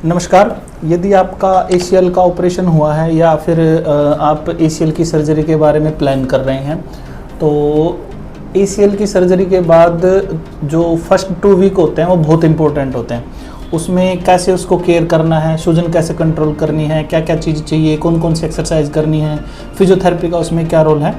नमस्कार। यदि आपका एसीएल का ऑपरेशन हुआ है या फिर आप एसीएल की सर्जरी के बारे में प्लान कर रहे हैं, तो एसीएल की सर्जरी के बाद जो फर्स्ट 2 वीक होते हैं वो बहुत इंपॉर्टेंट होते हैं। उसमें कैसे उसको केयर करना है, सूजन कैसे कंट्रोल करनी है, क्या क्या चीज़ चाहिए, कौन कौन सी एक्सरसाइज करनी है, फिजियोथेरेपी का उसमें क्या रोल है,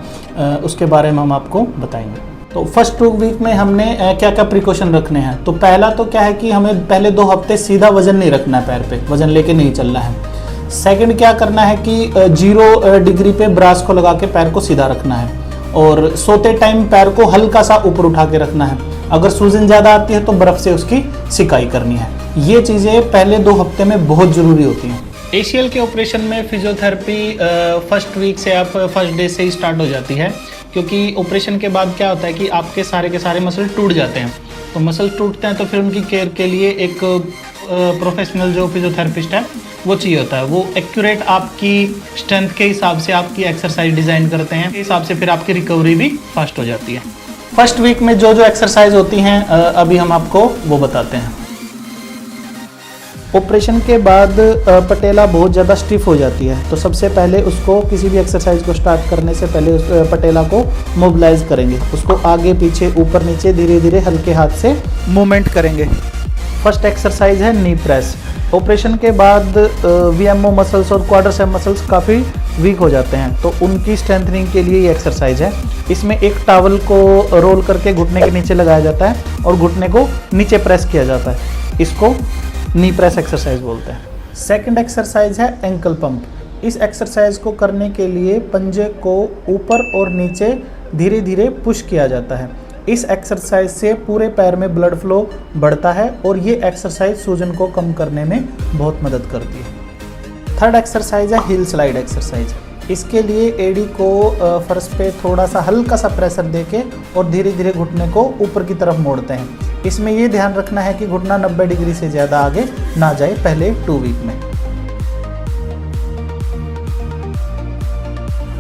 उसके बारे में हम आपको बताएंगे। तो फर्स्ट 2 वीक में हमने क्या क्या प्रिकॉशन रखने हैं। तो पहला तो क्या है कि हमें पहले 2 हफ्ते सीधा वजन नहीं रखना है, पैर पे वजन लेके नहीं चलना है। सेकंड क्या करना है कि 0 डिग्री पे ब्रास को लगा के पैर को सीधा रखना है और सोते टाइम पैर को हल्का सा ऊपर उठा के रखना है। अगर सूजन ज़्यादा आती है तो बर्फ़ से उसकी सिकाई करनी है। ये चीज़ें पहले 2 हफ्ते में बहुत ज़रूरी होती हैं। एसीएल के ऑपरेशन में फिजियोथेरेपी फर्स्ट वीक से आप फर्स्ट डे से ही स्टार्ट हो जाती है, क्योंकि ऑपरेशन के बाद क्या होता है कि आपके सारे के सारे मसल टूट जाते हैं। तो मसल टूटते हैं तो फिर उनकी केयर के लिए एक प्रोफेशनल जो फिजियोथेरेपिस्ट है वो चाहिए होता है। वो एक्यूरेट आपकी स्ट्रेंथ के हिसाब से आपकी एक्सरसाइज डिज़ाइन करते हैं, इस हिसाब से फिर आपकी रिकवरी भी फास्ट हो जाती है। फर्स्ट वीक में जो जो एक्सरसाइज होती हैं अभी हम आपको वो बताते हैं। ऑपरेशन के बाद पटेला बहुत ज़्यादा स्टिफ हो जाती है, तो सबसे पहले उसको किसी भी एक्सरसाइज को स्टार्ट करने से पहले उस पटेला को मोबिलाइज करेंगे। उसको आगे पीछे ऊपर नीचे धीरे धीरे हल्के हाथ से मूवमेंट करेंगे। फर्स्ट एक्सरसाइज है नी प्रेस। ऑपरेशन के बाद वीएमओ मसल्स और क्वाड्रिसेप मसल्स काफ़ी वीक हो जाते हैं, तो उनकी स्ट्रेंथनिंग के लिए ये एक्सरसाइज है। इसमें एक टॉवल को रोल करके घुटने के नीचे लगाया जाता है और घुटने को नीचे प्रेस किया जाता है। इसको नी प्रेस एक्सरसाइज बोलते हैं। सेकंड एक्सरसाइज है एंकल पंप। इस एक्सरसाइज को करने के लिए पंजे को ऊपर और नीचे धीरे धीरे पुश किया जाता है। इस एक्सरसाइज से पूरे पैर में ब्लड फ्लो बढ़ता है और ये एक्सरसाइज सूजन को कम करने में बहुत मदद करती है। थर्ड एक्सरसाइज है हिल स्लाइड एक्सरसाइज। इसके लिए एडी को फर्श पे थोड़ा सा हल्का सा प्रेशर देके और धीरे धीरे घुटने को ऊपर की तरफ मोड़ते हैं। इसमें ये ध्यान रखना है कि घुटना 90 डिग्री से ज़्यादा आगे ना जाए पहले 2 वीक में।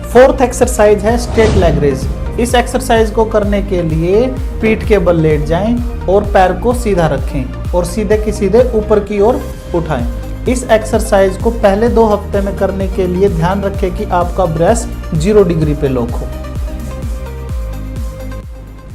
फोर्थ एक्सरसाइज है स्ट्रेट लेग रेज। इस एक्सरसाइज को करने के लिए पीठ के बल लेट जाएं और पैर को सीधा रखें और सीधे की सीधे ऊपर की ओर उठाएं। इस एक्सरसाइज को पहले 2 हफ्ते में करने के लिए ध्यान रखें कि आपका ब्रेस्ट 0 डिग्री पे लॉक हो।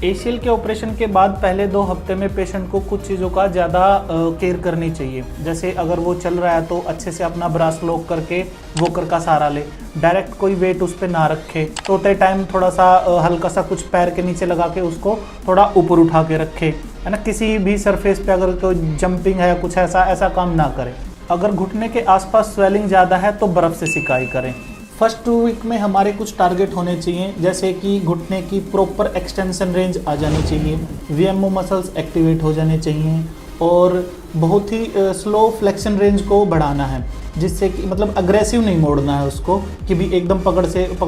एसीएल के ऑपरेशन के बाद पहले 2 हफ्ते में पेशेंट को कुछ चीज़ों का ज़्यादा केयर करनी चाहिए। जैसे अगर वो चल रहा है तो अच्छे से अपना ब्रास लॉक करके वॉकर का सहारा ले, डायरेक्ट कोई वेट उस पर ना रखे। सोते टाइम थोड़ा सा हल्का सा कुछ पैर के नीचे लगा के उसको थोड़ा ऊपर उठा के रखे, है ना। किसी भी सरफेस पे अगर कोई जंपिंग है कुछ ऐसा काम ना करें। अगर घुटने के आसपास स्वेलिंग ज़्यादा है तो बर्फ़ से सिकाई करें। फर्स्ट 2 वीक में हमारे कुछ टारगेट होने चाहिए, जैसे कि घुटने की प्रॉपर एक्सटेंशन रेंज आ जानी चाहिए, वीएमओ मसल्स एक्टिवेट हो जाने चाहिए और बहुत ही स्लो फ्लेक्शन रेंज को बढ़ाना है, जिससे कि मतलब अग्रेसिव नहीं मोड़ना है उसको कि भी एकदम पकड़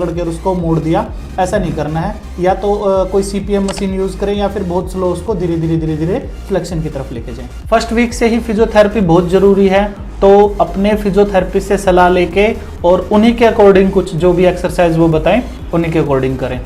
के उसको मोड़ दिया, ऐसा नहीं करना है। या तो कोई सीपीएम मशीन यूज़ करें या फिर बहुत स्लो उसको धीरे धीरे फ्लेक्शन की तरफ लेके जाएं। फर्स्ट वीक से ही फिजियोथेरेपी बहुत ज़रूरी है, तो अपने फिजियोथेरेपिस्ट से सलाह लेके और उन्हीं के अकॉर्डिंग कुछ जो भी एक्सरसाइज वो बताएं उन्हीं के अकॉर्डिंग करें।